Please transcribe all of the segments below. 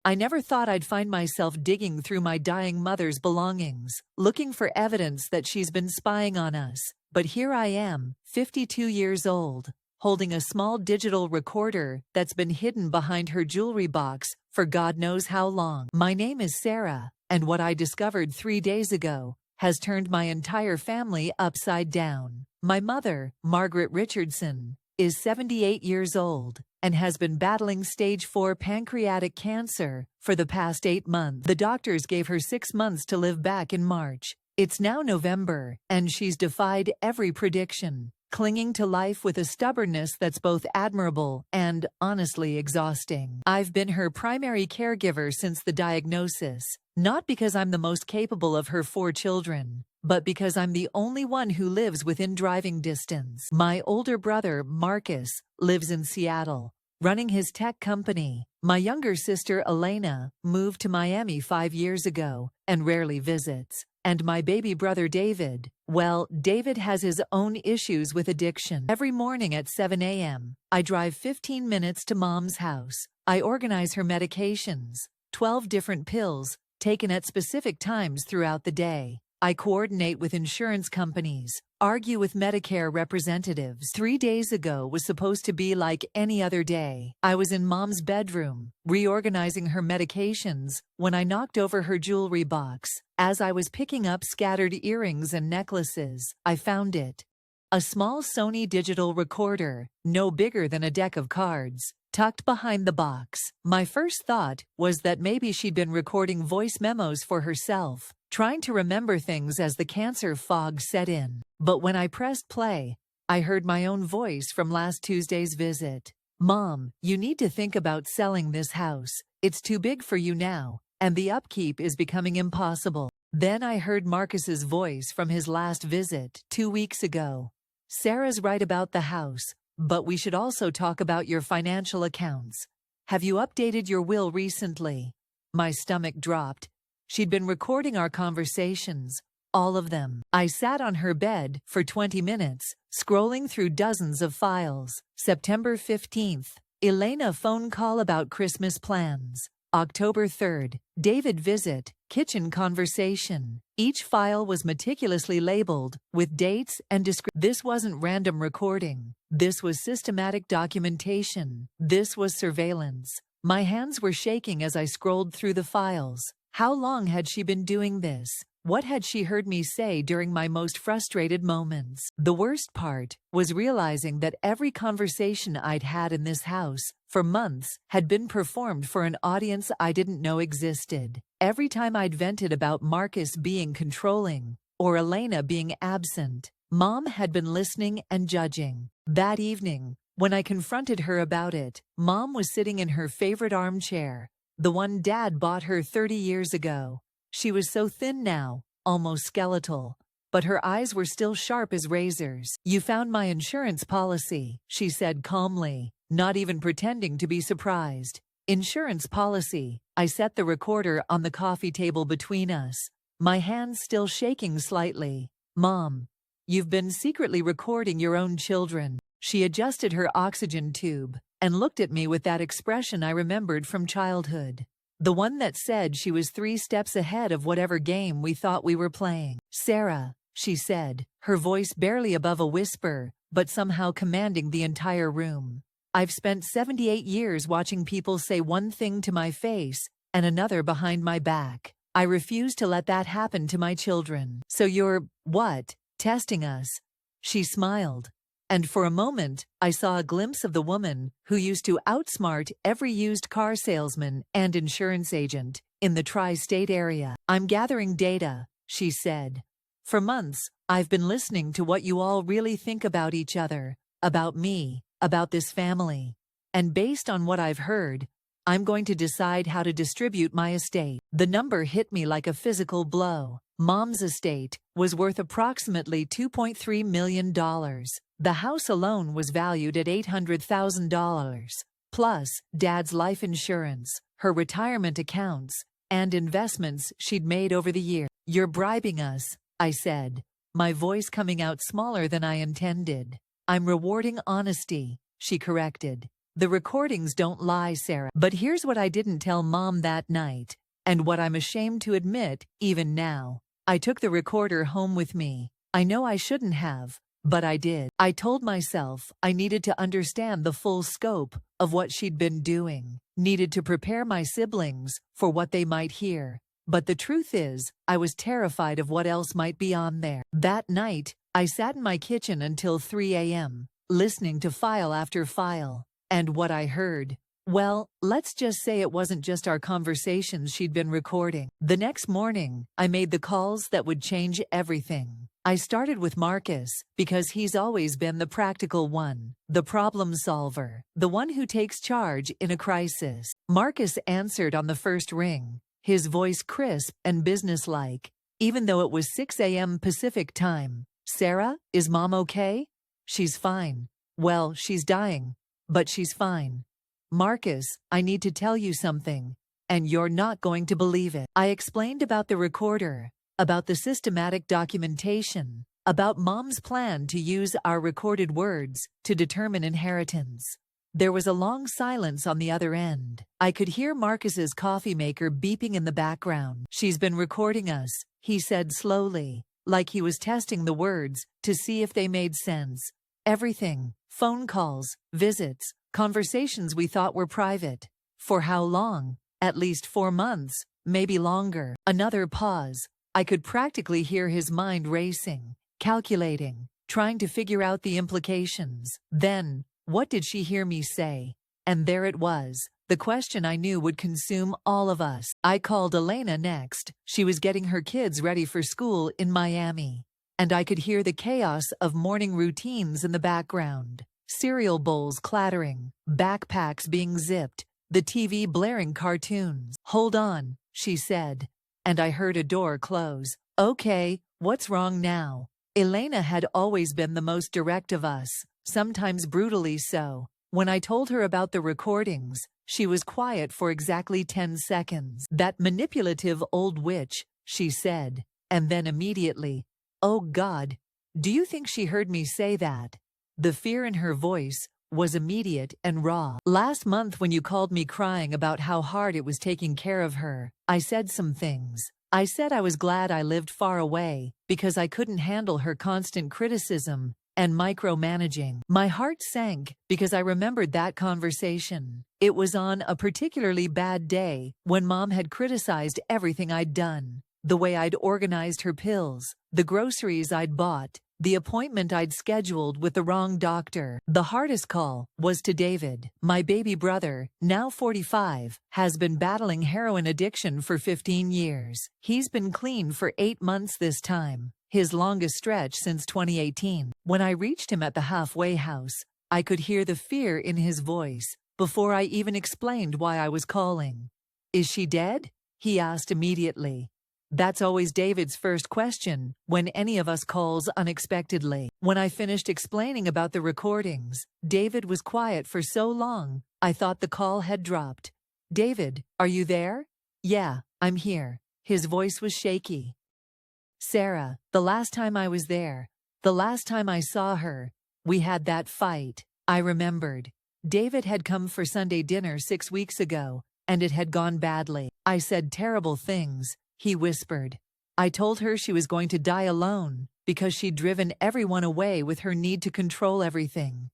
I never thought I'd find myself digging through my dying mother's belongings, looking for evidence that she's been spying on us. But here I am, 52 years old, holding a small digital recorder that's been hidden behind her jewelry box for God knows how long. My name is Sarah, and what I discovered 3 days ago has turned my entire family upside down. My mother, Margaret Richardson, is 78 years old and has been battling stage 4 pancreatic cancer for the past 8 months. The doctors gave her 6 months to live back in March. It's now November, and she's defied every prediction, clinging to life with a stubbornness that's both admirable and, honestly, exhausting. I've been her primary caregiver since the diagnosis, not because I'm the most capable of her 4 children, but because I'm the only one who lives within driving distance. My older brother, Marcus, lives in Seattle, running his tech company. My younger sister, Elena, moved to Miami 5 years ago and rarely visits. And my baby brother, David, well, David has his own issues with addiction. Every morning at 7 a.m., I drive 15 minutes to Mom's house. I organize her medications, 12 different pills, taken at specific times throughout the day. I coordinate with insurance companies, argue with Medicare representatives. 3 days ago was supposed to be like any other day. I was in Mom's bedroom, reorganizing her medications, when I knocked over her jewelry box. As I was picking up scattered earrings and necklaces, I found it. A small Sony digital recorder, no bigger than a deck of cards, tucked behind the box. My first thought was that maybe she'd been recording voice memos for herself, trying to remember things as the cancer fog set in. But when I pressed play, I heard my own voice from last Tuesday's visit. "Mom, you need to think about selling this house. It's too big for you now, and the upkeep is becoming impossible." Then I heard Marcus's voice from his last visit 2 weeks ago. "Sarah's right about the house, but we should also talk about your financial accounts. Have you updated your will recently?" My stomach dropped. She'd been recording our conversations, all of them. I sat on her bed for 20 minutes, scrolling through dozens of files. September 15th, Elena phone call about Christmas plans. October 3rd, David visit, kitchen conversation. Each file was meticulously labeled, with dates and descriptions. This wasn't random recording. This was systematic documentation. This was surveillance. My hands were shaking as I scrolled through the files. How long had she been doing this? What had she heard me say during my most frustrated moments? The worst part was realizing that every conversation I'd had in this house for months had been performed for an audience I didn't know existed. Every time I'd vented about Marcus being controlling or Elena being absent, Mom had been listening and judging. That evening, when I confronted her about it, Mom was sitting in her favorite armchair, the one Dad bought her 30 years ago. She was so thin now, almost skeletal, but her eyes were still sharp as razors. "You found my insurance policy," she said calmly, not even pretending to be surprised. "Insurance policy." I set the recorder on the coffee table between us, my hands still shaking slightly. "Mom, you've been secretly recording your own children." She adjusted her oxygen tube and looked at me with that expression I remembered from childhood. The one that said she was 3 steps ahead of whatever game we thought we were playing. "Sarah," she said, her voice barely above a whisper, but somehow commanding the entire room. "I've spent 78 years watching people say one thing to my face and another behind my back. I refuse to let that happen to my children. So you're, what, testing us?" She smiled. And for a moment, I saw a glimpse of the woman who used to outsmart every used car salesman and insurance agent in the tri-state area. "I'm gathering data," she said. "For months, I've been listening to what you all really think about each other, about me, about this family. And based on what I've heard, I'm going to decide how to distribute my estate." The number hit me like a physical blow. Mom's estate was worth approximately $2.3 million. The house alone was valued at $800,000, plus Dad's life insurance, her retirement accounts, and investments she'd made over the year. "You're bribing us," I said, my voice coming out smaller than I intended. "I'm rewarding honesty," she corrected. The recordings don't lie, Sarah. But here's what I didn't tell Mom that night, and what I'm ashamed to admit even now. I took the recorder home with me. I know I shouldn't have, but I did. I told myself I needed to understand the full scope of what she'd been doing, needed to prepare my siblings for what they might hear. But the truth is, I was terrified of what else might be on there. That night, I sat in my kitchen until 3 a.m., listening to file after file. And what I heard, well, let's just say it wasn't just our conversations she'd been recording. The next morning, I made the calls that would change everything. I started with Marcus because he's always been the practical one, the problem solver, the one who takes charge in a crisis. Marcus answered on the first ring, his voice crisp and businesslike, even though it was 6 a.m. Pacific time. Sarah, is Mom okay? She's fine. Well, she's dying, but she's fine. Marcus, I need to tell you something, and you're not going to believe it. I explained about the recorder, about the systematic documentation, about Mom's plan to use our recorded words to determine inheritance. There was a long silence on the other end. I could hear Marcus's coffee maker beeping in the background. She's been recording us, he said slowly, like he was testing the words to see if they made sense. Everything, phone calls, visits, conversations we thought were private. For how long? At least 4 months, maybe longer. Another pause. I could practically hear his mind racing, calculating, trying to figure out the implications. Then, what did she hear me say? And there it was, the question I knew would consume all of us. I called Elena next. She was getting her kids ready for school in Miami. And I could hear the chaos of morning routines in the background. Cereal bowls clattering, backpacks being zipped, the TV blaring cartoons. Hold on, she said. And I heard a door close. Okay, what's wrong now? Elena had always been the most direct of us, sometimes brutally so. When I told her about the recordings, she was quiet for exactly 10 seconds. That manipulative old witch, she said. And then immediately, oh God, do you think she heard me say that? The fear in her voice was immediate and raw. Last month when you called me crying about how hard it was taking care of her, I said some things. I said I was glad I lived far away because I couldn't handle her constant criticism and micromanaging. My heart sank because I remembered that conversation. It was on a particularly bad day when Mom had criticized everything I'd done. The way I'd organized her pills, the groceries I'd bought, the appointment I'd scheduled with the wrong doctor. The hardest call was to David. My baby brother, now 45, has been battling heroin addiction for 15 years. He's been clean for 8 months this time, his longest stretch since 2018. When I reached him at the halfway house, I could hear the fear in his voice before I even explained why I was calling. Is she dead? He asked immediately. That's always David's first question when any of us calls unexpectedly. When I finished explaining about the recordings, David was quiet for so long, I thought the call had dropped. David, are you there? Yeah, I'm here. His voice was shaky. Sarah, the last time I was there, the last time I saw her, we had that fight. I remembered. David had come for Sunday dinner 6 weeks ago, and it had gone badly. I said terrible things. He whispered. I told her she was going to die alone because she'd driven everyone away with her need to control everything.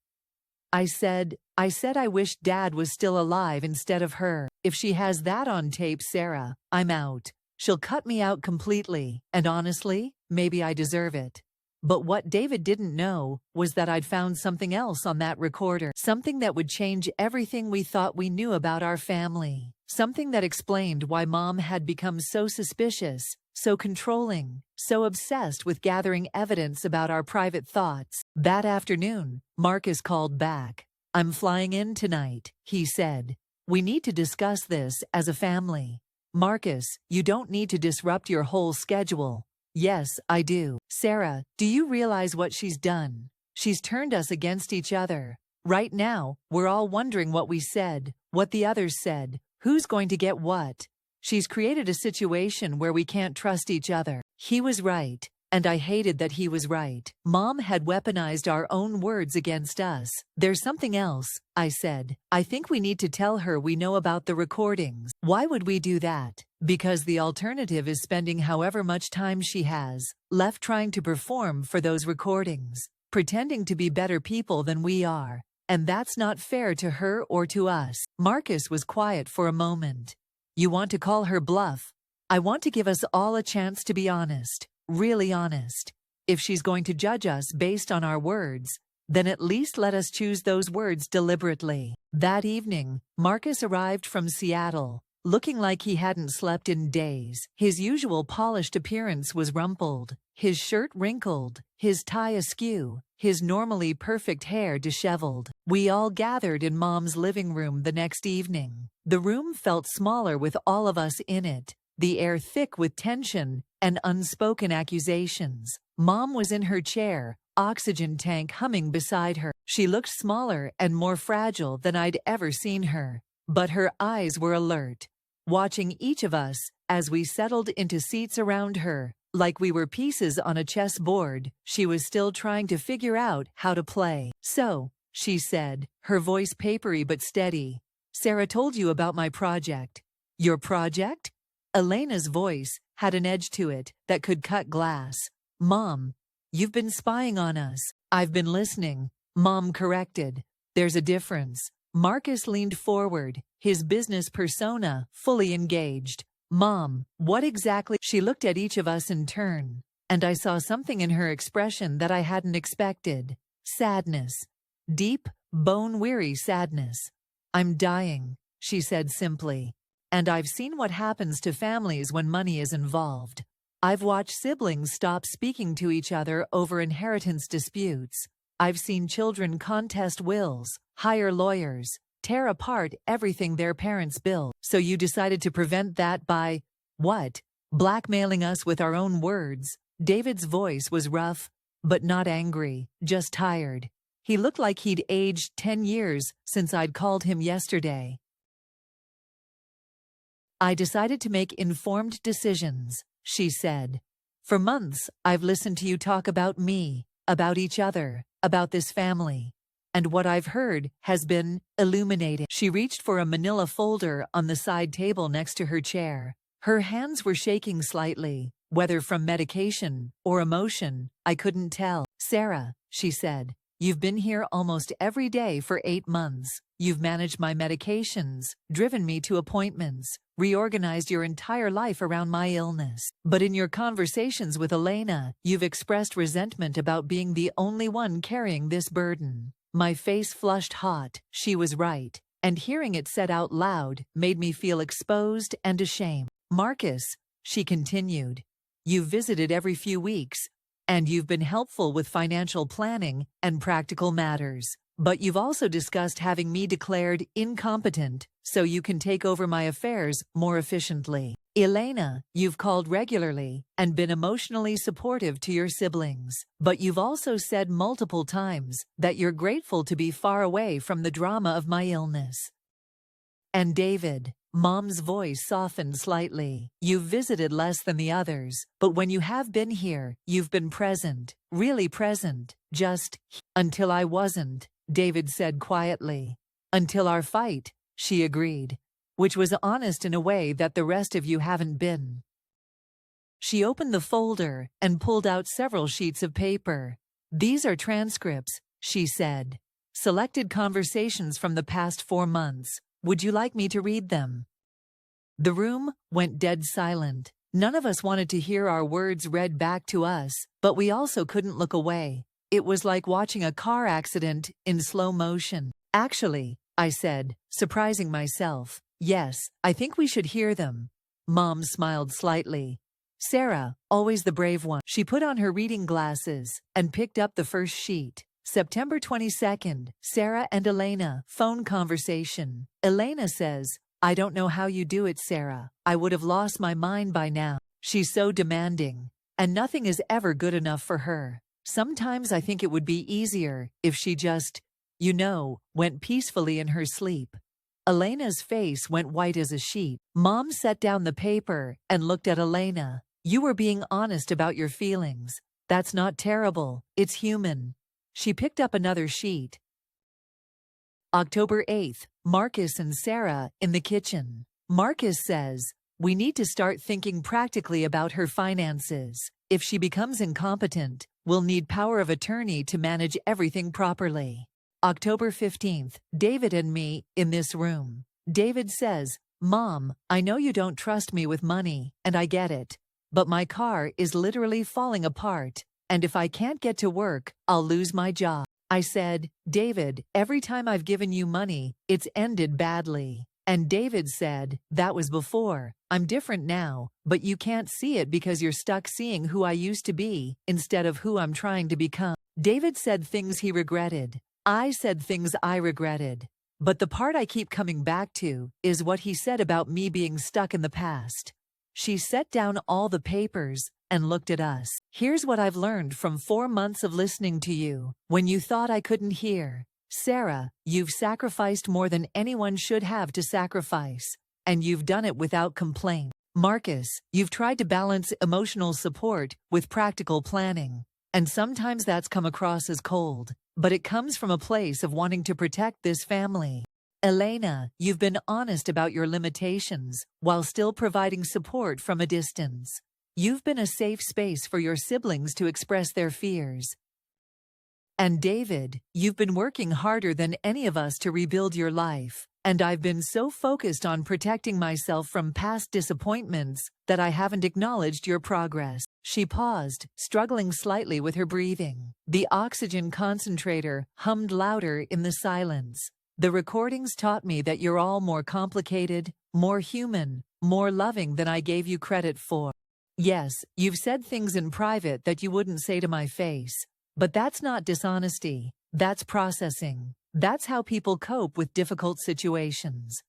I said I wished Dad was still alive instead of her. If she has that on tape, Sarah, I'm out. She'll cut me out completely, and honestly, maybe I deserve it. But what David didn't know was that I'd found something else on that recorder, something that would change everything we thought we knew about our family. Something that explained why Mom had become so suspicious, so controlling, so obsessed with gathering evidence about our private thoughts. That afternoon, Marcus called back. I'm flying in tonight, he said. We need to discuss this as a family. Marcus, you don't need to disrupt your whole schedule. Yes, I do. Sarah, do you realize what she's done? She's turned us against each other. Right now, we're all wondering what we said, what the others said. Who's going to get what? She's created a situation where we can't trust each other. He was right. And I hated that he was right. Mom had weaponized our own words against us. There's something else, I said. I think we need to tell her we know about the recordings. Why would we do that? Because the alternative is spending however much time she has left trying to perform for those recordings, pretending to be better people than we are. And that's not fair to her or to us. Marcus was quiet for a moment. You want to call her bluff? I want to give us all a chance to be honest, really honest. If she's going to judge us based on our words, then at least let us choose those words deliberately. That evening, Marcus arrived from Seattle, looking like he hadn't slept in days. His usual polished appearance was rumpled, his shirt wrinkled, his tie askew, his normally perfect hair disheveled. We all gathered in Mom's living room the next evening. The room felt smaller with all of us in it, the air thick with tension and unspoken accusations. Mom was in her chair, oxygen tank humming beside her. She looked smaller and more fragile than I'd ever seen her, but her eyes were alert, watching each of us as we settled into seats around her. Like we were pieces on a chessboard, she was still trying to figure out how to play. So, she said, her voice papery but steady, Sarah told you about my project. Your project? Elena's voice had an edge to it that could cut glass. Mom, you've been spying on us. I've been listening, Mom corrected. There's a difference. Marcus leaned forward, his business persona fully engaged. Mom, what exactly? She looked at each of us in turn, and I saw something in her expression that I hadn't expected. Sadness. Deep, bone-weary sadness. I'm dying, she said simply. And I've seen what happens to families when money is involved. I've watched siblings stop speaking to each other over inheritance disputes. I've seen children contest wills, hire lawyers, tear apart everything their parents built. So you decided to prevent that by, what? Blackmailing us with our own words. David's voice was rough, but not angry, just tired. He looked like he'd aged 10 years since I'd called him yesterday. I decided to make informed decisions, she said. For months, I've listened to you talk about me, about each other, about this family. And what I've heard has been illuminating. She reached for a manila folder on the side table next to her chair. Her hands were shaking slightly, whether from medication or emotion, I couldn't tell. Sarah, she said, you've been here almost every day for 8 months. You've managed my medications, driven me to appointments, reorganized your entire life around my illness. But in your conversations with Elena, you've expressed resentment about being the only one carrying this burden. My face flushed hot. She was right, and hearing it said out loud made me feel exposed and ashamed. Marcus, she continued, you've visited every few weeks, and you've been helpful with financial planning and practical matters. But you've also discussed having me declared incompetent so you can take over my affairs more efficiently. Elena, you've called regularly and been emotionally supportive to your siblings. But you've also said multiple times that you're grateful to be far away from the drama of my illness. And David, Mom's voice softened slightly. You've visited less than the others, but when you have been here, you've been present, really present, just until I wasn't, David said quietly. Until our fight, she agreed, which was honest in a way that the rest of you haven't been. She opened the folder and pulled out several sheets of paper. These are transcripts, she said. Selected conversations from the past 4 months. Would you like me to read them? The room went dead silent. None of us wanted to hear our words read back to us, but we also couldn't look away. It was like watching a car accident in slow motion. Actually, I said, surprising myself, yes, I think we should hear them. Mom smiled slightly. Sarah, always the brave one. She put on her reading glasses and picked up the first sheet. September 22nd, Sarah and Elena, phone conversation. Elena says, I don't know how you do it, Sarah. I would have lost my mind by now. She's so demanding, and nothing is ever good enough for her. Sometimes I think it would be easier if she just, went peacefully in her sleep. Elena's face went white as a sheet. Mom set down the paper and looked at Elena. You were being honest about your feelings. That's not terrible. It's human. She picked up another sheet. October 8th, Marcus and Sarah in the kitchen. Marcus says, "We need to start thinking practically about her finances. If she becomes incompetent, we'll need power of attorney to manage everything properly." October 15th, David and me in this room. David says, "Mom, I know you don't trust me with money, and I get it. But my car is literally falling apart, and if I can't get to work, I'll lose my job." I said, "David, every time I've given you money, it's ended badly." And David said, "That was before. I'm different now, but you can't see it because you're stuck seeing who I used to be instead of who I'm trying to become." David said things he regretted. I said things I regretted. But the part I keep coming back to is what he said about me being stuck in the past. She set down all the papers and looked at us. "Here's what I've learned from 4 months of listening to you when you thought I couldn't hear. Sarah, you've sacrificed more than anyone should have to sacrifice, and you've done it without complaint. Marcus, you've tried to balance emotional support with practical planning, and sometimes that's come across as cold, but it comes from a place of wanting to protect this family. Elena, you've been honest about your limitations while still providing support from a distance. You've been a safe space for your siblings to express their fears. And David, you've been working harder than any of us to rebuild your life, and I've been so focused on protecting myself from past disappointments that I haven't acknowledged your progress." She paused, struggling slightly with her breathing. The oxygen concentrator hummed louder in the silence. "The recordings taught me that you're all more complicated, more human, more loving than I gave you credit for. Yes, you've said things in private that you wouldn't say to my face. But that's not dishonesty. That's processing. That's how people cope with difficult situations."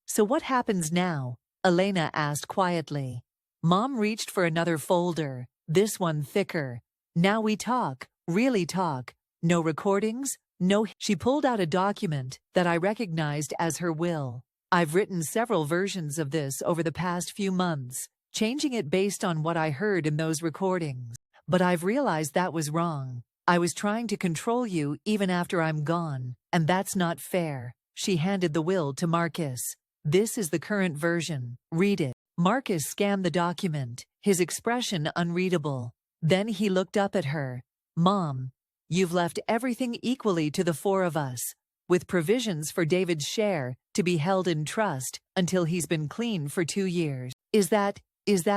"So what happens now?" Elena asked quietly. Mom reached for another folder, this one thicker. "Now we talk, really talk. No recordings, no." She pulled out a document that I recognized as her will. "I've written several versions of this over the past few months, changing it based on what I heard in those recordings. But I've realized that was wrong. I was trying to control you even after I'm gone, and that's not fair." She handed the will to Marcus. "This is the current version. Read it." Marcus scanned the document, his expression unreadable. Then he looked up at her. "Mom, you've left everything equally to the 4 of us, with provisions for David's share to be held in trust until he's been clean for 2 years. Is that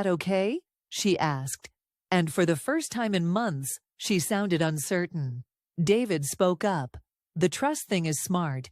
okay?" she asked. And for the first time in months, she sounded uncertain. David spoke up. "The trust thing is smart.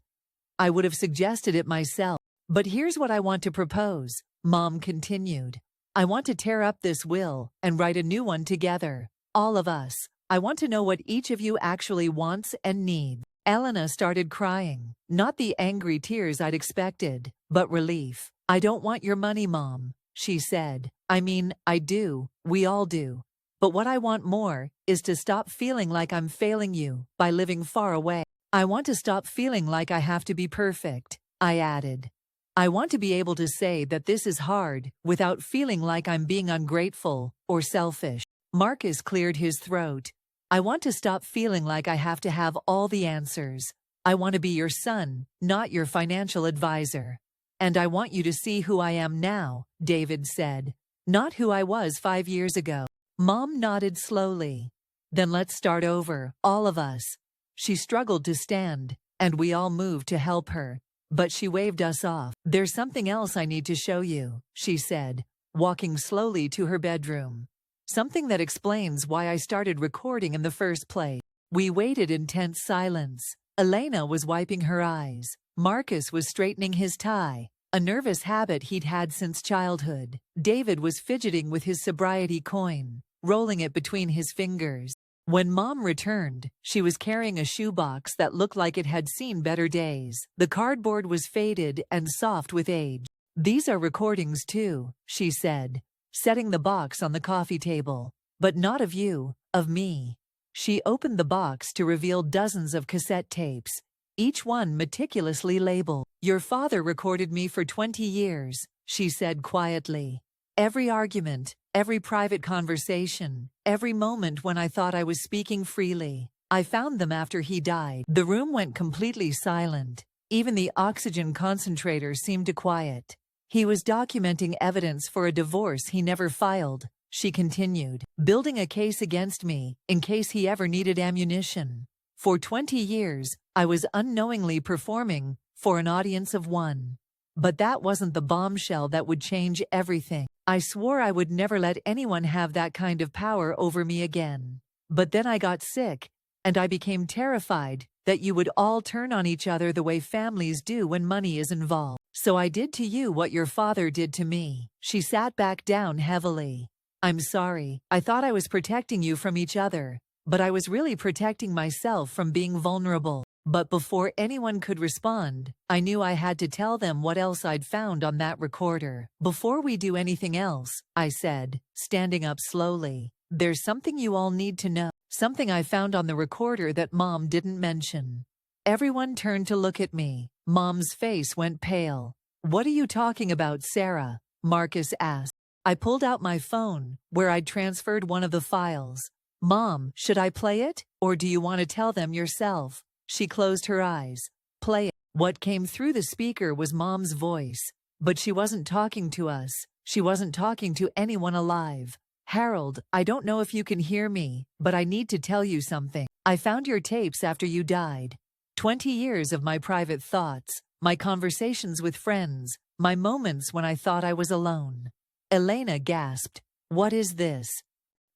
I would have suggested it myself. But here's what I want to propose," Mom continued. "I want to tear up this will and write a new one together. All of us. I want to know what each of you actually wants and needs." Elena started crying. Not the angry tears I'd expected, but relief. "I don't want your money, Mom," she said. "I mean, I do. We all do. But what I want more is to stop feeling like I'm failing you by living far away. I want to stop feeling like I have to be perfect," I added. "I want to be able to say that this is hard without feeling like I'm being ungrateful or selfish." Marcus cleared his throat. "I want to stop feeling like I have to have all the answers. I want to be your son, not your financial advisor. And I want you to see who I am now," David said, "not who I was 5 years ago." Mom nodded slowly. "Then let's start over, all of us." She struggled to stand, and we all moved to help her, but she waved us off. "There's something else I need to show you," she said, walking slowly to her bedroom. "Something that explains why I started recording in the first place." We waited in tense silence. Elena was wiping her eyes. Marcus was straightening his tie, a nervous habit he'd had since childhood. David was fidgeting with his sobriety coin, rolling it between his fingers. When Mom returned, she was carrying a shoebox that looked like it had seen better days. The cardboard was faded and soft with age. "These are recordings too," she said, setting the box on the coffee table. "But not of you, of me." She opened the box to reveal dozens of cassette tapes, each one meticulously labeled. "Your father recorded me for 20 years," she said quietly. Every argument, every private conversation, every moment when I thought I was speaking freely. I found them after he died. The room went completely silent. Even the oxygen concentrator seemed to quiet. He was documenting evidence for a divorce he never filed, she continued, building a case against me in case he ever needed ammunition. For 20 years, I was unknowingly performing for an audience of one. But that wasn't the bombshell that would change everything. I swore I would never let anyone have that kind of power over me again. But then I got sick, and I became terrified that you would all turn on each other the way families do when money is involved. So I did to you what your father did to me. She sat back down heavily. I'm sorry. I thought I was protecting you from each other, but I was really protecting myself from being vulnerable. But before anyone could respond, I knew I had to tell them what else I'd found on that recorder. Before we do anything else, I said, standing up slowly, there's something you all need to know. Something I found on the recorder that Mom didn't mention. Everyone turned to look at me. Mom's face went pale. What are you talking about, Sarah? Marcus asked. I pulled out my phone, where I'd transferred one of the files. Mom, should I play it, or do you want to tell them yourself? She closed her eyes. Play it. What came through the speaker was Mom's voice. But she wasn't talking to us. She wasn't talking to anyone alive. Harold, I don't know if you can hear me, but I need to tell you something. I found your tapes after you died. 20 years of my private thoughts, my conversations with friends, my moments when I thought I was alone. Elena gasped. What is this?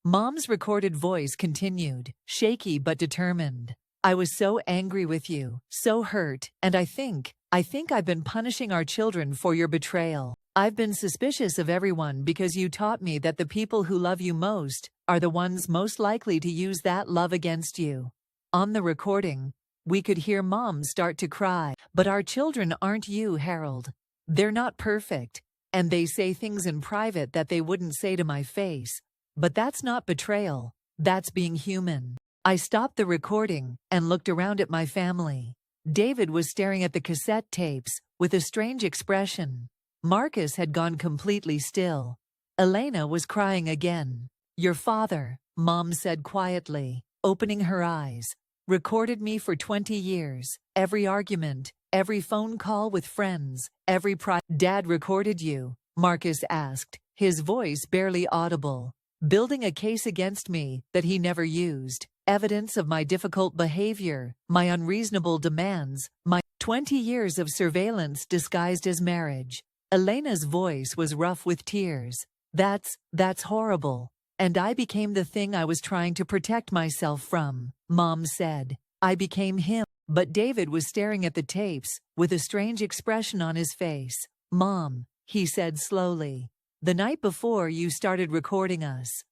Mom's recorded voice continued, shaky but determined. I was so angry with you, so hurt, and I think I've been punishing our children for your betrayal. I've been suspicious of everyone because you taught me that the people who love you most are the ones most likely to use that love against you. On the recording, we could hear Mom start to cry. But our children aren't you, Harold. They're not perfect, and they say things in private that they wouldn't say to my face. But that's not betrayal. That's being human. I stopped the recording and looked around at my family. David was staring at the cassette tapes with a strange expression. Marcus had gone completely still. Elena was crying again. Your father, Mom said quietly, opening her eyes, recorded me for 20 years. Every argument, every phone call with friends, every Dad recorded you? Marcus asked, his voice barely audible. Building a case against me that he never used. Evidence of my difficult behavior, my unreasonable demands, my 20 years of surveillance disguised as marriage. Elena's voice was rough with tears. That's horrible. And I became the thing I was trying to protect myself from, Mom said. I became him. But David was staring at the tapes with a strange expression on his face. Mom, he said slowly, the night before you started recording us,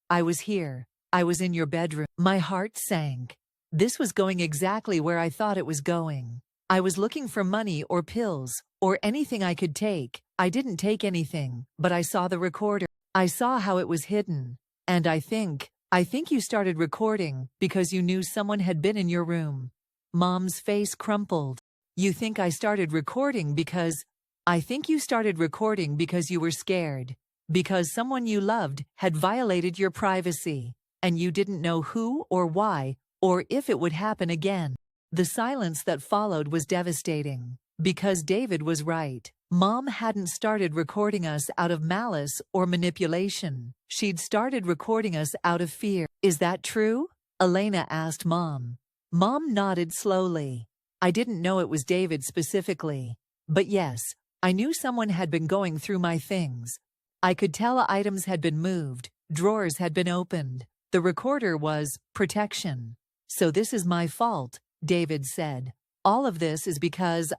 I was here. I was in your bedroom. My heart sank. This was going exactly where I thought it was going. I was looking for money or pills or anything I could take. I didn't take anything, but I saw the recorder. I saw how it was hidden. And I think you started recording because you knew someone had been in your room. Mom's face crumpled. You think I started recording because... I think you started recording because you were scared. Because someone you loved had violated your privacy. And you didn't know who or why, or if it would happen again. The silence that followed was devastating. Because David was right. Mom hadn't started recording us out of malice or manipulation. She'd started recording us out of fear. Is that true? Elena asked Mom. Mom nodded slowly. I didn't know it was David specifically. But yes, I knew someone had been going through my things. I could tell items had been moved, drawers had been opened. The recorder was protection. So this is my fault, David said. All of this is because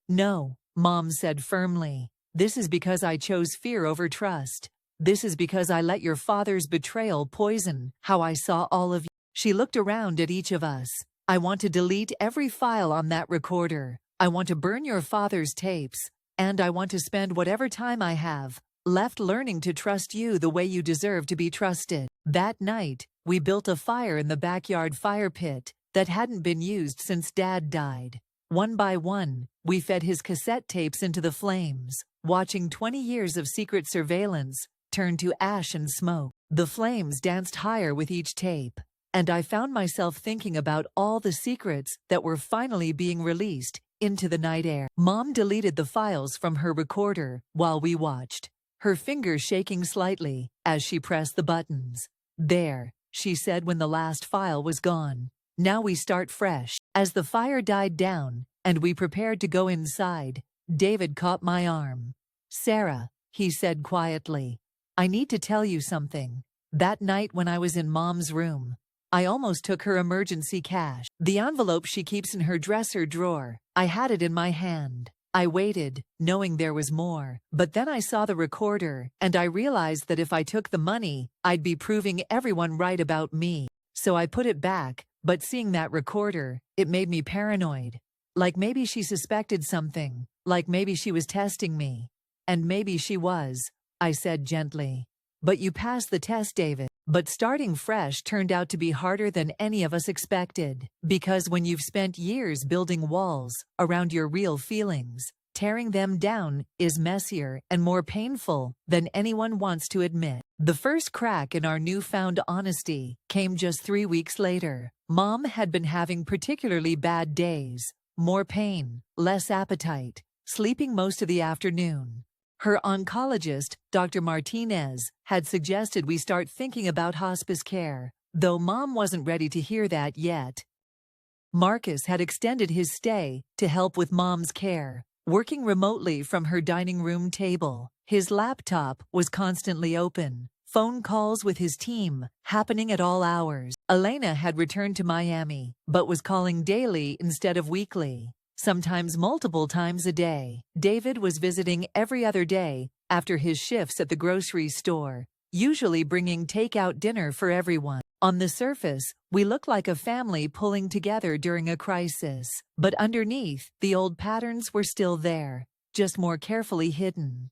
No, Mom said firmly. This is because I chose fear over trust. This is because I let your father's betrayal poison how I saw all of you. She looked around at each of us. I want to delete every file on that recorder. I want to burn your father's tapes. And I want to spend whatever time I have left learning to trust you the way you deserve to be trusted. That night, we built a fire in the backyard fire pit that hadn't been used since Dad died. One by one, we fed his cassette tapes into the flames, watching 20 years of secret surveillance turned to ash and smoke. The flames danced higher with each tape, and I found myself thinking about all the secrets that were finally being released into the night air. Mom deleted the files from her recorder while we watched, her fingers shaking slightly as she pressed the buttons. "There," she said when the last file was gone. "Now we start fresh." As the fire died down and we prepared to go inside, David caught my arm. "Sarah," he said quietly, "I need to tell you something. That night when I was in Mom's room, I almost took her emergency cash. The envelope she keeps in her dresser drawer. I had it in my hand. I waited, knowing there was more. But then I saw the recorder, and I realized that if I took the money, I'd be proving everyone right about me. So I put it back, but seeing that recorder, it made me paranoid. Like maybe she suspected something, like maybe she was testing me. And maybe she was," I said gently. "But you passed the test, David." But starting fresh turned out to be harder than any of us expected. Because when you've spent years building walls around your real feelings, tearing them down is messier and more painful than anyone wants to admit. The first crack in our newfound honesty came just 3 weeks later. Mom had been having particularly bad days, more pain, less appetite, sleeping most of the afternoon. Her oncologist, Dr. Martinez, had suggested we start thinking about hospice care, though Mom wasn't ready to hear that yet. Marcus had extended his stay to help with Mom's care, working remotely from her dining room table. His laptop was constantly open, phone calls with his team happening at all hours. Elena had returned to Miami, but was calling daily instead of weekly, sometimes multiple times a day. David was visiting every other day after his shifts at the grocery store, usually bringing takeout dinner for everyone. On the surface, we looked like a family pulling together during a crisis. But underneath, the old patterns were still there, just more carefully hidden.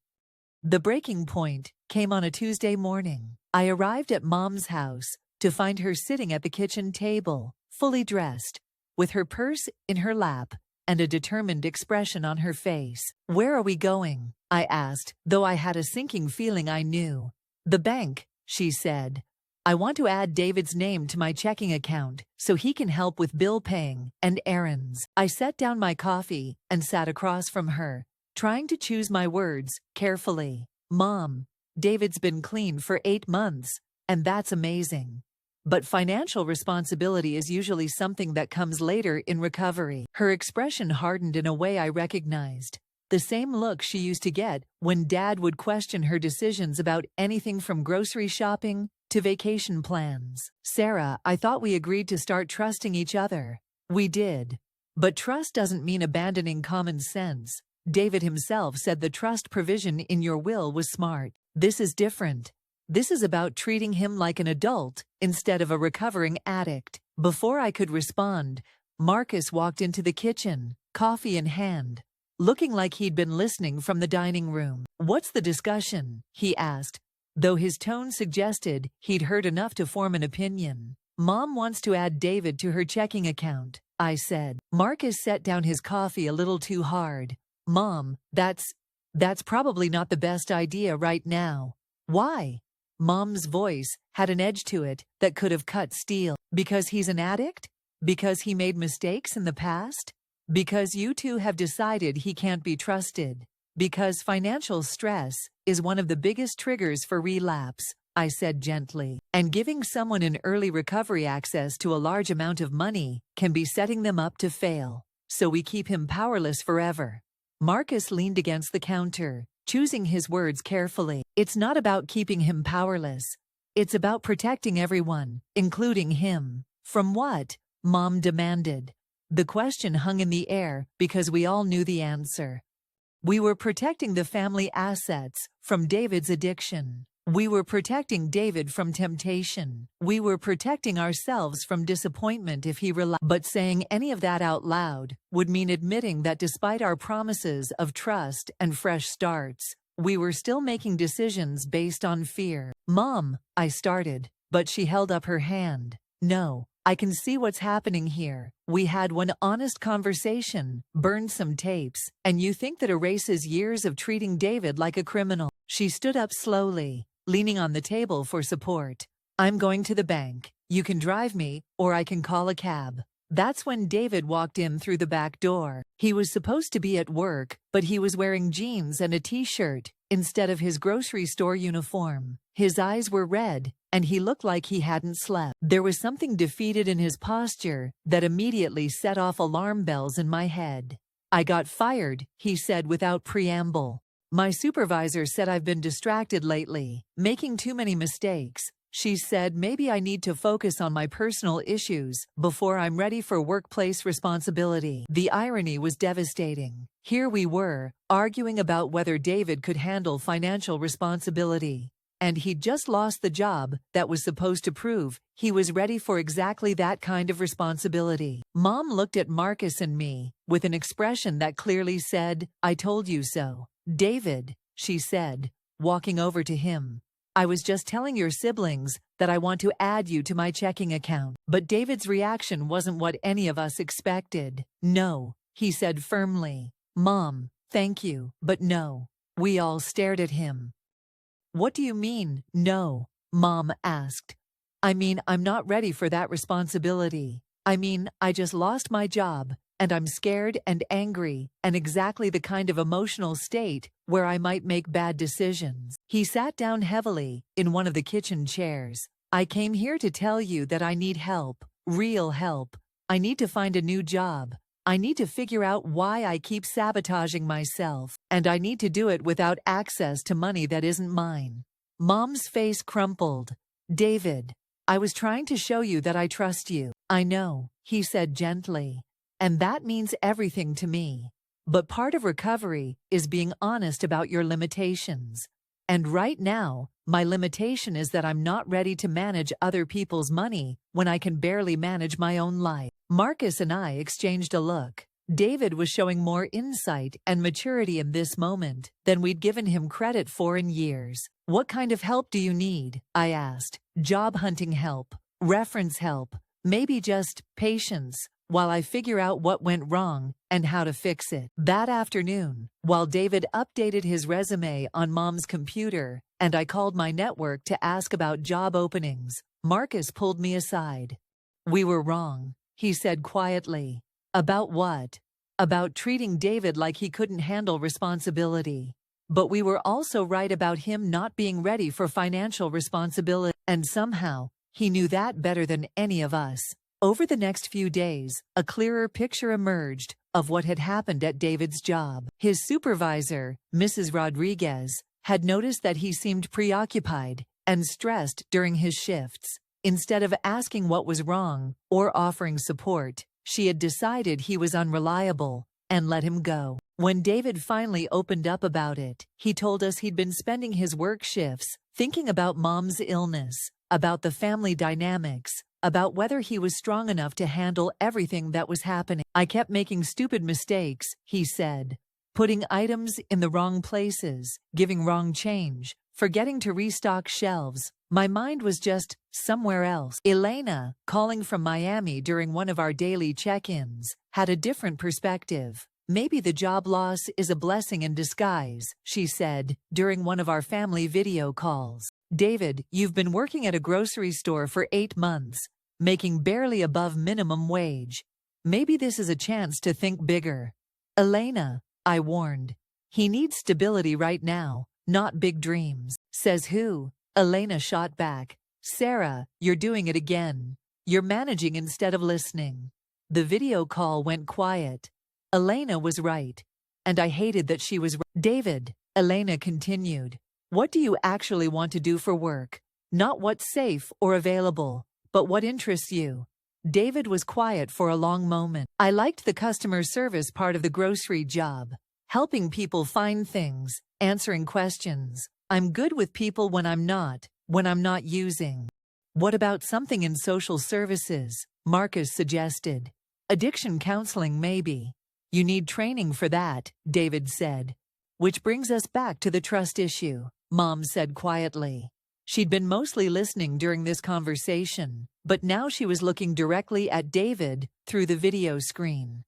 The breaking point came on a Tuesday morning. I arrived at Mom's house to find her sitting at the kitchen table, fully dressed, with her purse in her lap and a determined expression on her face. "Where are we going?" I asked, though I had a sinking feeling I knew. "The bank," she said. "I want to add David's name to my checking account so he can help with bill paying and errands." I set down my coffee and sat across from her, trying to choose my words carefully. "Mom, David's been clean for 8 months, and that's amazing. But financial responsibility is usually something that comes later in recovery." Her expression hardened in a way I recognized. The same look she used to get when Dad would question her decisions about anything from grocery shopping to vacation plans. "Sarah, I thought we agreed to start trusting each other." "We did. But trust doesn't mean abandoning common sense. David himself said the trust provision in your will was smart. This is different. This is about treating him like an adult instead of a recovering addict." Before I could respond, Marcus walked into the kitchen, coffee in hand, looking like he'd been listening from the dining room. "What's the discussion?" he asked, though his tone suggested he'd heard enough to form an opinion. "Mom wants to add David to her checking account," I said. Marcus set down his coffee a little too hard. "Mom, that's probably not the best idea right now." "Why?" Mom's voice had an edge to it that could have cut steel. "Because he's an addict? Because he made mistakes in the past? Because you two have decided he can't be trusted? Because financial stress is one of the biggest triggers for relapse," I said gently. "And giving someone in early recovery access to a large amount of money can be setting them up to fail. So we keep him powerless forever." Marcus leaned against the counter, choosing his words carefully. "It's not about keeping him powerless. It's about protecting everyone, including him." "From what?" Mom demanded. The question hung in the air because we all knew the answer. We were protecting the family assets from David's addiction. We were protecting David from temptation. We were protecting ourselves from disappointment if he relapsed. But saying any of that out loud would mean admitting that despite our promises of trust and fresh starts, we were still making decisions based on fear. "Mom," I started, but she held up her hand. "No, I can see what's happening here. We had one honest conversation, burned some tapes, and you think that erases years of treating David like a criminal." She stood up slowly, leaning on the table for support. I'm going to the bank. You can drive me, or I can call a cab. That's when David walked in through the back door. He was supposed to be at work, but he was wearing jeans and a t-shirt instead of his grocery store uniform. His eyes were red, and he looked like he hadn't slept. There was something defeated in his posture that immediately set off alarm bells in my head. I got fired, he said without preamble. My supervisor said I've been distracted lately, making too many mistakes. She said maybe I need to focus on my personal issues before I'm ready for workplace responsibility. The irony was devastating. Here we were, arguing about whether David could handle financial responsibility. And he'd just lost the job that was supposed to prove he was ready for exactly that kind of responsibility. Mom looked at Marcus and me with an expression that clearly said, "I told you so." "David," she said, walking over to him, "I was just telling your siblings that I want to add you to my checking account." But David's reaction wasn't what any of us expected. "No," he said firmly. "Mom, thank you, but no." We all stared at him. "What do you mean, no?" Mom asked. "I mean, I'm not ready for that responsibility. I mean, I just lost my job, and I'm scared and angry, and exactly the kind of emotional state where I might make bad decisions." He sat down heavily in one of the kitchen chairs. "I came here to tell you that I need help, real help. I need to find a new job. I need to figure out why I keep sabotaging myself, and I need to do it without access to money that isn't mine." Mom's face crumpled. "David, I was trying to show you that I trust you." "I know," he said gently, "and that means everything to me. But part of recovery is being honest about your limitations. And right now, my limitation is that I'm not ready to manage other people's money when I can barely manage my own life." Marcus and I exchanged a look. David was showing more insight and maturity in this moment than we'd given him credit for in years. "What kind of help do you need?" I asked. "Job hunting help, reference help, maybe just patience while I figure out what went wrong and how to fix it." That afternoon, while David updated his resume on Mom's computer and I called my network to ask about job openings, Marcus pulled me aside. "We were wrong," he said quietly. "About what?" "About treating David like he couldn't handle responsibility. But we were also right about him not being ready for financial responsibility. And somehow, he knew that better than any of us." Over the next few days, a clearer picture emerged of what had happened at David's job. His supervisor, Mrs. Rodriguez, had noticed that he seemed preoccupied and stressed during his shifts. Instead of asking what was wrong or offering support, she had decided he was unreliable and let him go. When David finally opened up about it, he told us he'd been spending his work shifts thinking about Mom's illness, about the family dynamics, about whether he was strong enough to handle everything that was happening. "I kept making stupid mistakes," he said, "putting items in the wrong places, giving wrong change, forgetting to restock shelves. My mind was just somewhere else." Elena, calling from Miami during one of our daily check-ins, had a different perspective. "Maybe the job loss is a blessing in disguise," she said during one of our family video calls. "David, you've been working at a grocery store for 8 months, making barely above minimum wage. Maybe this is a chance to think bigger." "Elena," I warned, "he needs stability right now, not big dreams." "Says who?" Elena shot back. "Sarah, you're doing it again. You're managing instead of listening." The video call went quiet. Elena was right, and I hated that she was right. "David," Elena continued, "what do you actually want to do for work? Not what's safe or available, but what interests you." David was quiet for a long moment. "I liked the customer service part of the grocery job, helping people find things, answering questions. I'm good with people when I'm not using." "What about something in social services?" Marcus suggested. "Addiction counseling, maybe." "You need training for that," David said. "Which brings us back to the trust issue," Mom said quietly. She'd been mostly listening during this conversation, but now she was looking directly at David through the video screen.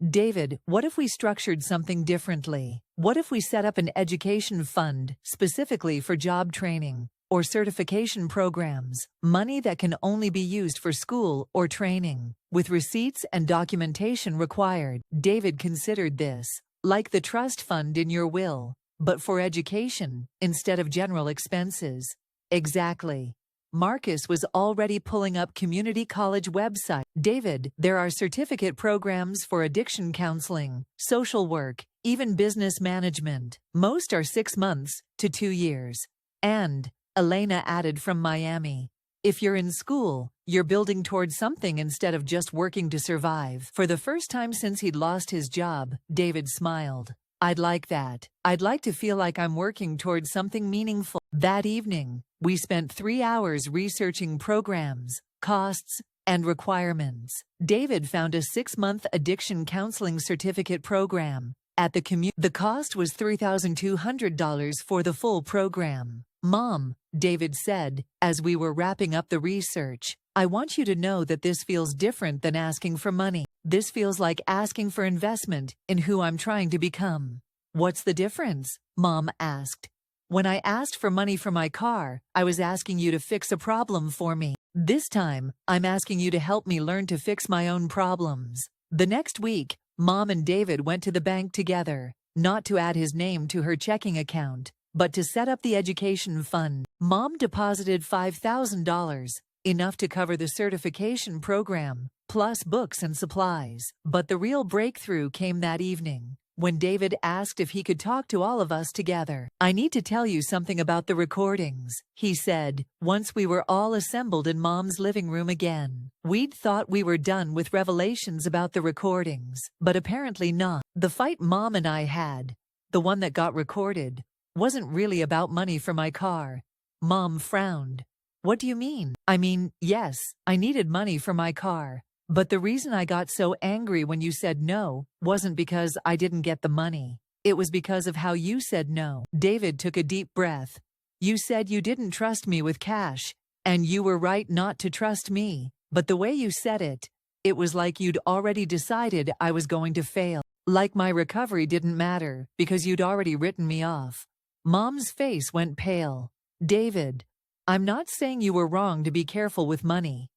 "David, what if we structured something differently? What if we set up an education fund specifically for job training or certification programs, money that can only be used for school or training, with receipts and documentation required? David considered this, like the trust fund in your will, but for education instead of general expenses. Exactly. Marcus was already pulling up community college website. David, there are certificate programs for addiction counseling, social work, even business management. Most are 6 months to 2 years. And, Elena added from Miami, if you're in school, you're building towards something instead of just working to survive. For the first time since he'd lost his job, David smiled. I'd like that. I'd like to feel like I'm working towards something meaningful. That evening, we spent 3 hours researching programs, costs, and requirements. David found a 6-month addiction counseling certificate program at the cost was $3,200 for the full program. Mom, David said, as we were wrapping up the research, I want you to know that this feels different than asking for money. This feels like asking for investment in who I'm trying to become. What's the difference? Mom asked. When I asked for money for my car, I was asking you to fix a problem for me. This time, I'm asking you to help me learn to fix my own problems. The next week, Mom and David went to the bank together, not to add his name to her checking account, but to set up the education fund. Mom deposited $5,000, enough to cover the certification program, plus books and supplies. But the real breakthrough came that evening, when David asked if he could talk to all of us together. I need to tell you something about the recordings, he said, once we were all assembled in Mom's living room again. We'd thought we were done with revelations about the recordings, but apparently not. The fight Mom and I had, the one that got recorded, wasn't really about money for my car. Mom frowned. What do you mean? I mean, yes, I needed money for my car. But the reason I got so angry when you said no wasn't because I didn't get the money. It was because of how you said no. David took a deep breath. You said you didn't trust me with cash, and you were right not to trust me. But the way you said it, it was like you'd already decided I was going to fail. Like my recovery didn't matter because you'd already written me off. Mom's face went pale. David, I'm not saying you were wrong to be careful with money.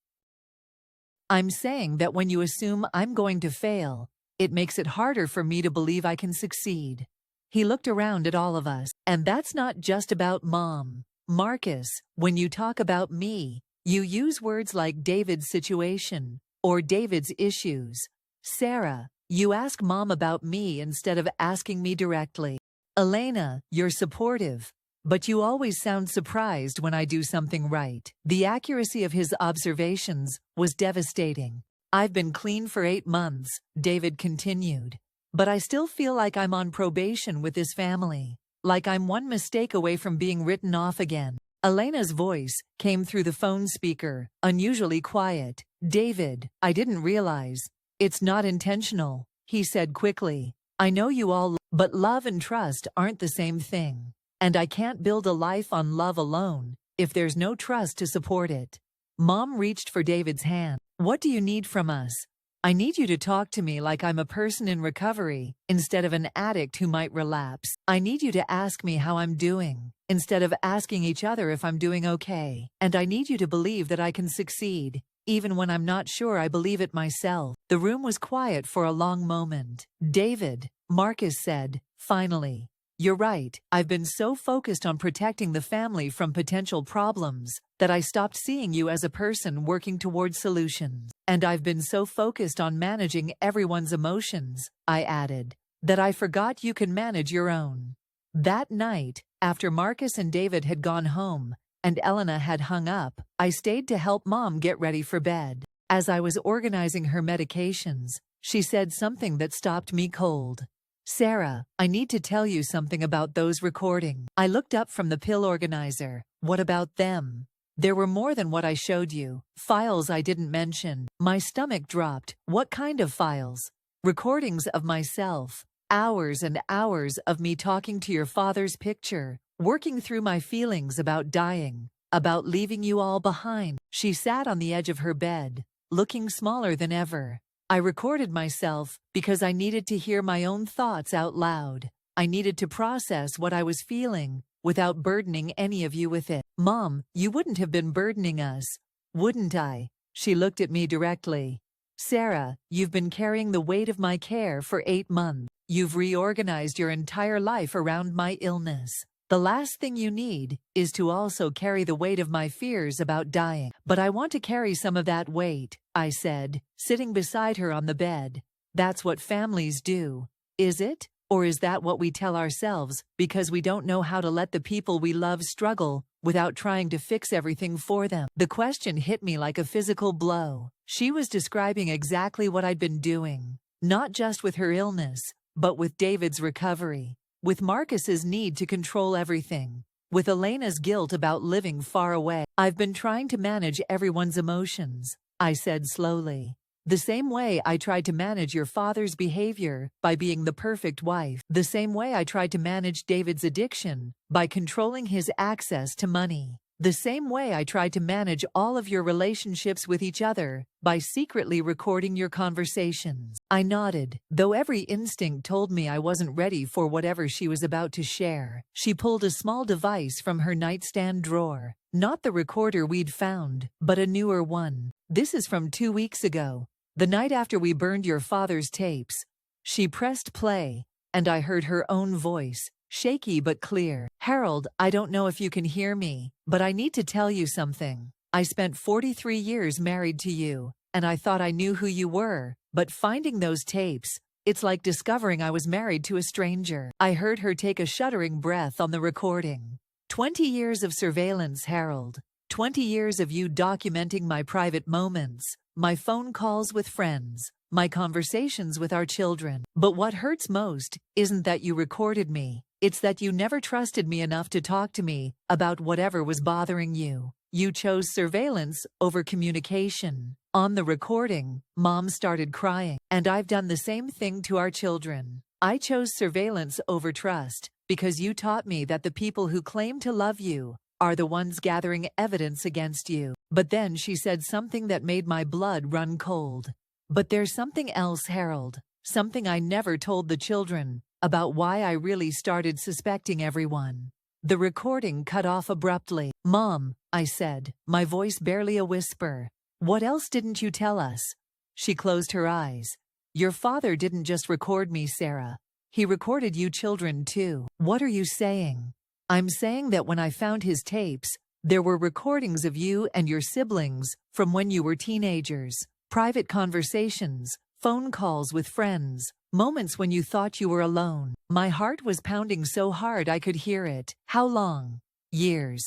I'm saying that when you assume I'm going to fail, it makes it harder for me to believe I can succeed. He looked around at all of us. And that's not just about Mom. Marcus, when you talk about me, you use words like David's situation or David's issues. Sarah, you ask Mom about me instead of asking me directly. Elena, you're supportive, but you always sound surprised when I do something right. The accuracy of his observations was devastating. I've been clean for 8 months, David continued, but I still feel like I'm on probation with this family, like I'm one mistake away from being written off again. Elena's voice came through the phone speaker, unusually quiet. David, I didn't realize. It's not intentional, he said quickly. I know you all, but love and trust aren't the same thing. And I can't build a life on love alone if there's no trust to support it. Mom reached for David's hand. What do you need from us? I need you to talk to me like I'm a person in recovery instead of an addict who might relapse. I need you to ask me how I'm doing instead of asking each other if I'm doing okay. And I need you to believe that I can succeed, even when I'm not sure I believe it myself. The room was quiet for a long moment. David, Marcus said, finally. You're right. I've been so focused on protecting the family from potential problems that I stopped seeing you as a person working towards solutions. And I've been so focused on managing everyone's emotions, I added, that I forgot you can manage your own. That night, after Marcus and David had gone home and Elena had hung up, I stayed to help Mom get ready for bed. As I was organizing her medications, she said something that stopped me cold. Sarah, I need to tell you something about those recordings. I looked up from the pill organizer. What about them? There were more than what I showed you. Files I didn't mention. My stomach dropped. What kind of files? Recordings of myself. Hours and hours of me talking to your father's picture, working through my feelings about dying, about leaving you all behind. She sat on the edge of her bed, looking smaller than ever. I recorded myself because I needed to hear my own thoughts out loud. I needed to process what I was feeling without burdening any of you with it. Mom, you wouldn't have been burdening us, wouldn't I? She looked at me directly. Sarah, you've been carrying the weight of my care for 8 months. You've reorganized your entire life around my illness. The last thing you need is to also carry the weight of my fears about dying. But I want to carry some of that weight, I said, sitting beside her on the bed. That's what families do. Is it? Or is that what we tell ourselves because we don't know how to let the people we love struggle without trying to fix everything for them? The question hit me like a physical blow. She was describing exactly what I'd been doing, not just with her illness, but with David's recovery, with Marcus's need to control everything, with Elena's guilt about living far away. I've been trying to manage everyone's emotions, I said slowly. The same way I tried to manage your father's behavior by being the perfect wife. The same way I tried to manage David's addiction by controlling his access to money. The same way I tried to manage all of your relationships with each other by secretly recording your conversations. I nodded, though every instinct told me I wasn't ready for whatever she was about to share. She pulled a small device from her nightstand drawer. Not the recorder we'd found, but a newer one. This is from 2 weeks ago. The night after we burned your father's tapes. She pressed play, and I heard her own voice, shaky but clear. Harold, I don't know if you can hear me, but I need to tell you something. I spent 43 years married to you, and I thought I knew who you were, but finding those tapes, it's like discovering I was married to a stranger. I heard her take a shuddering breath on the recording. 20 years of surveillance, Harold. 20 years of you documenting my private moments, my phone calls with friends, my conversations with our children. But what hurts most isn't that you recorded me. It's that you never trusted me enough to talk to me about whatever was bothering you. You chose surveillance over communication. On the recording, Mom started crying. And I've done the same thing to our children. I chose surveillance over trust because you taught me that the people who claim to love you are the ones gathering evidence against you. But then she said something that made my blood run cold. But there's something else, Harold. Something I never told the children about why I really started suspecting everyone. The recording cut off abruptly. Mom, I said, my voice barely a whisper. What else didn't you tell us? She closed her eyes. Your father didn't just record me, Sarah. He recorded you children too. What are you saying? I'm saying that when I found his tapes, there were recordings of you and your siblings from when you were teenagers, private conversations, phone calls with friends, moments when you thought you were alone. My heart was pounding so hard I could hear it. How long? Years.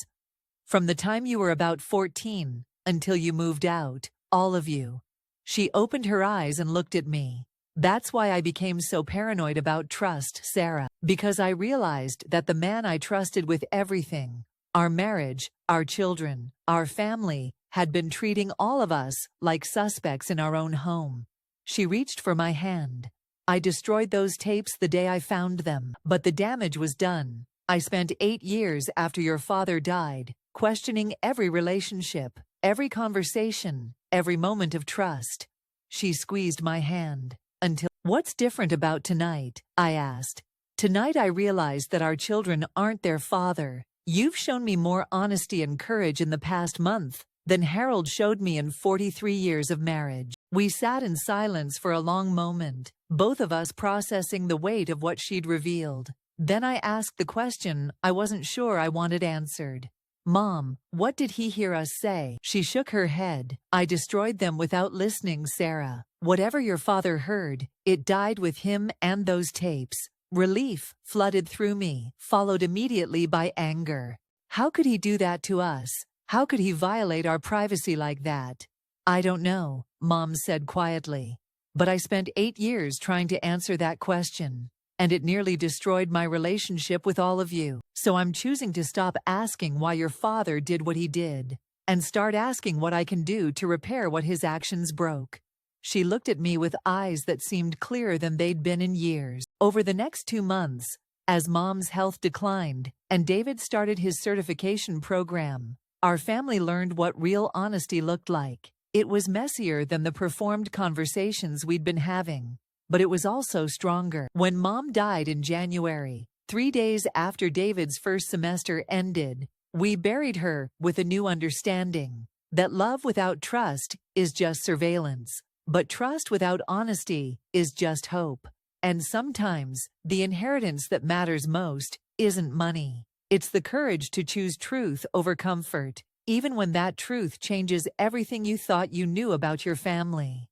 From the time you were about 14 until you moved out, all of you. She opened her eyes and looked at me. That's why I became so paranoid about trust, Sarah. Because I realized that the man I trusted with everything, our marriage, our children, our family, had been treating all of us like suspects in our own home. She reached for my hand. I destroyed those tapes the day I found them, but the damage was done. I spent 8 years after your father died, questioning every relationship, every conversation, every moment of trust. She squeezed my hand. Until, what's different about tonight? I asked. Tonight I realized that our children aren't their father. You've shown me more honesty and courage in the past month than Harold showed me in 43 years of marriage. We sat in silence for a long moment, both of us processing the weight of what she'd revealed. Then I asked the question I wasn't sure I wanted answered. Mom, what did he hear us say? She shook her head. I destroyed them without listening, Sarah. Whatever your father heard, it died with him and those tapes. Relief flooded through me, followed immediately by anger. How could he do that to us? How could he violate our privacy like that? I don't know, Mom said quietly. But I spent 8 years trying to answer that question, and it nearly destroyed my relationship with all of you. So I'm choosing to stop asking why your father did what he did, and start asking what I can do to repair what his actions broke. She looked at me with eyes that seemed clearer than they'd been in years. Over the next 2 months, as Mom's health declined and David started his certification program, our family learned what real honesty looked like. It was messier than the performed conversations we'd been having. but it was also stronger. When Mom died in January, 3 days after David's first semester ended, we buried her with a new understanding that love without trust is just surveillance, but trust without honesty is just hope. And sometimes, the inheritance that matters most isn't money. It's the courage to choose truth over comfort, even when that truth changes everything you thought you knew about your family.